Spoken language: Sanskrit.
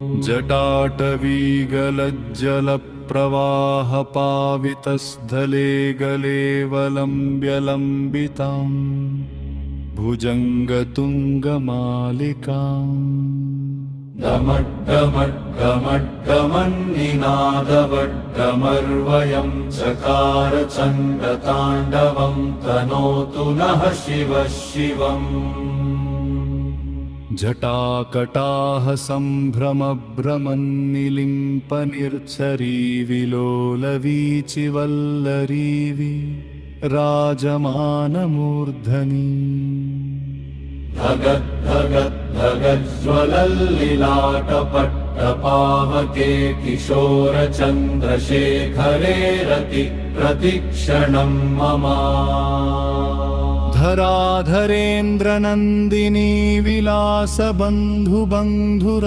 जटाटवीगलज्जलप्रवाहपावितस्थले गलेवलम्ब्यलम्बिताम् भुजङ्गतुङ्गमालिकाम् डमड्डमड्डमड्डमन्निनादवड्डमर्वयं चकार चण्डताण्डवं तनोतु नः शिवः शिवम् जटाकटाह सम्भ्रमभ्रमन्निलिम्पनिर्झरीविलोलवीचिवल्लरीवि राजमानमूर्धनि धगद्धगद्धगज्ज्वलल्लिलाटपट्टपावके किशोरचन्द्रशेखरे रति प्रतिक्षणं मम धराधरेन्द्रनन्दिनी विलासबन्धुबन्धुर